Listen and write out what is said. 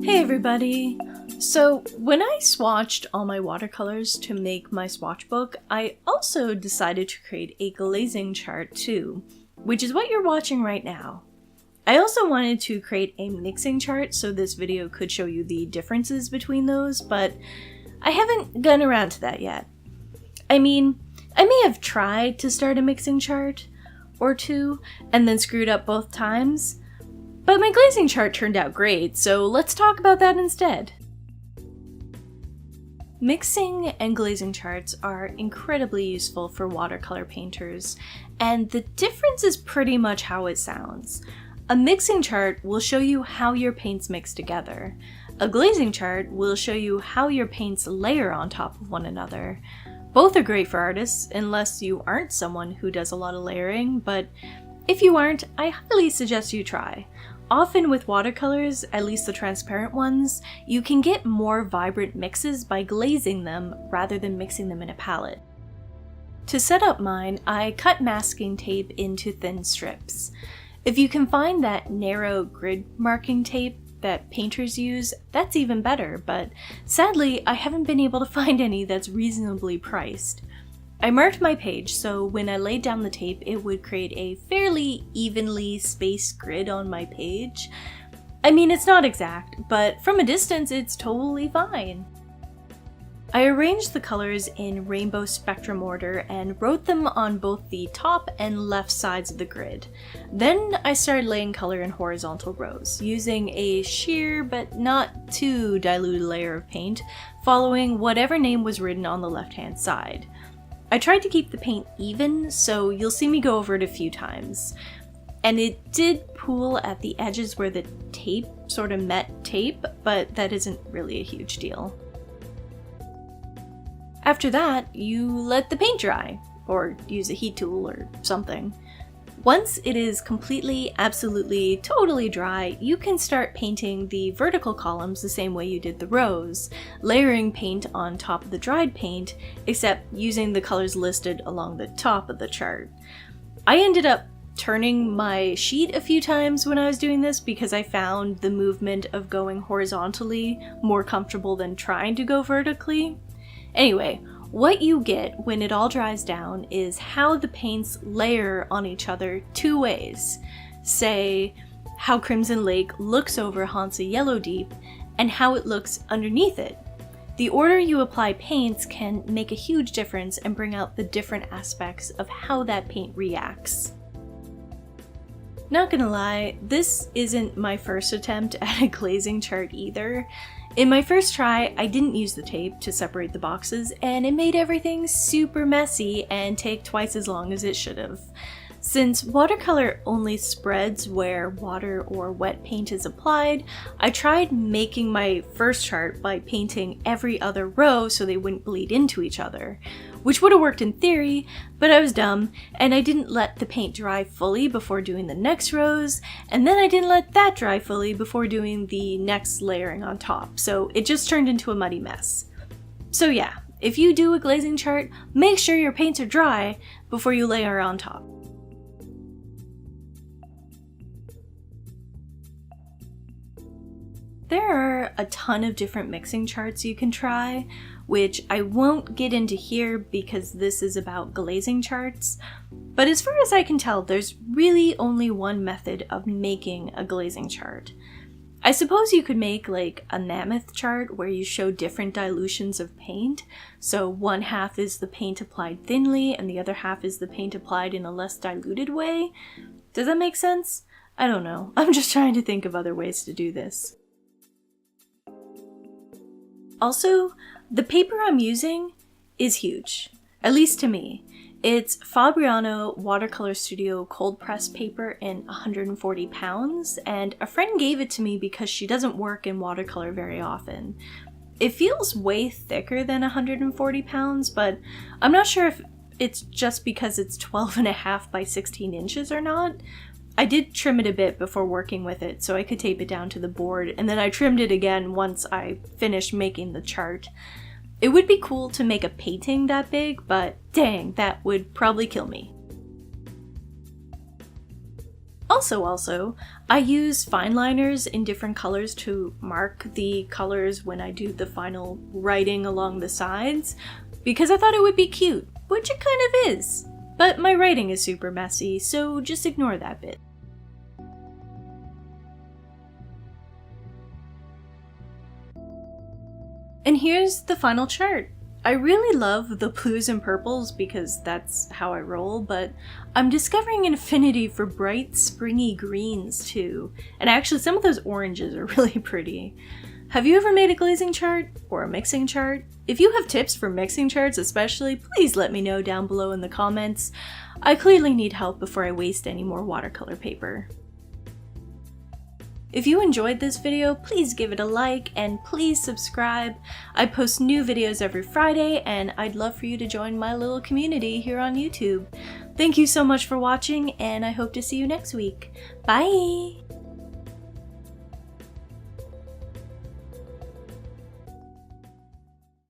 Hey everybody! So when I swatched all my watercolors to make my swatch book, I also decided to create a glazing chart too, which is what you're watching right now. I also wanted to create a mixing chart so this video could show you the differences between those, but I haven't gotten around to that yet. I mean, I may have tried to start a mixing chart or two and then screwed up both times, but my glazing chart turned out great, so let's talk about that instead. Mixing and glazing charts are incredibly useful for watercolor painters, and the difference is pretty much how it sounds. A mixing chart will show you how your paints mix together. A glazing chart will show you how your paints layer on top of one another. Both are great for artists, unless you aren't someone who does a lot of layering, but if you aren't, I highly suggest you try. Often with watercolors, at least the transparent ones, you can get more vibrant mixes by glazing them rather than mixing them in a palette. To set up mine, I cut masking tape into thin strips. If you can find that narrow grid marking tape that painters use, that's even better, but sadly, I haven't been able to find any that's reasonably priced. I marked my page, so when I laid down the tape, it would create a fairly evenly spaced grid on my page. I mean, it's not exact, but from a distance, it's totally fine. I arranged the colors in rainbow spectrum order and wrote them on both the top and left sides of the grid. Then I started laying color in horizontal rows, using a sheer but not too diluted layer of paint, following whatever name was written on the left-hand side. I tried to keep the paint even, so you'll see me go over it a few times. And it did pool at the edges where the tape sort of met tape, but that isn't really a huge deal. After that, you let the paint dry, or use a heat tool or something. Once it is completely, absolutely, totally dry, you can start painting the vertical columns the same way you did the rows, layering paint on top of the dried paint, except using the colors listed along the top of the chart. I ended up turning my sheet a few times when I was doing this because I found the movement of going horizontally more comfortable than trying to go vertically. Anyway, what you get when it all dries down is how the paints layer on each other two ways. Say, how Crimson Lake looks over Hansa Yellow Deep, and how it looks underneath it. The order you apply paints can make a huge difference and bring out the different aspects of how that paint reacts. Not gonna lie, this isn't my first attempt at a glazing chart either. In my first try, I didn't use the tape to separate the boxes, and it made everything super messy and take twice as long as it should have. Since watercolor only spreads where water or wet paint is applied, I tried making my first chart by painting every other row so they wouldn't bleed into each other, which would have worked in theory, but I was dumb, and I didn't let the paint dry fully before doing the next rows, and then I didn't let that dry fully before doing the next layering on top, so it just turned into a muddy mess. So yeah, if you do a glazing chart, make sure your paints are dry before you layer on top. There are a ton of different mixing charts you can try, which I won't get into here because this is about glazing charts, but as far as I can tell, there's really only one method of making a glazing chart. I suppose you could make like a mammoth chart where you show different dilutions of paint, so one half is the paint applied thinly and the other half is the paint applied in a less diluted way. Does that make sense? I don't know, I'm just trying to think of other ways to do this. Also, the paper I'm using is huge, at least to me. It's Fabriano Watercolor Studio cold press paper in 140 pounds, and a friend gave it to me because she doesn't work in watercolor very often. It feels way thicker than 140 pounds, but I'm not sure if it's just because it's 12.5 by 16 inches or not. I did trim it a bit before working with it so I could tape it down to the board, and then I trimmed it again once I finished making the chart. It would be cool to make a painting that big, but dang, that would probably kill me. Also, I use fine liners in different colors to mark the colors when I do the final writing along the sides, because I thought it would be cute, which it kind of is. But my writing is super messy, so just ignore that bit. And here's the final chart. I really love the blues and purples because that's how I roll, but I'm discovering an affinity for bright, springy greens too. And actually some of those oranges are really pretty. Have you ever made a glazing chart or a mixing chart? If you have tips for mixing charts especially, please let me know down below in the comments. I clearly need help before I waste any more watercolor paper. If you enjoyed this video, please give it a like and please subscribe. I post new videos every Friday and I'd love for you to join my little community here on YouTube. Thank you so much for watching and I hope to see you next week. Bye!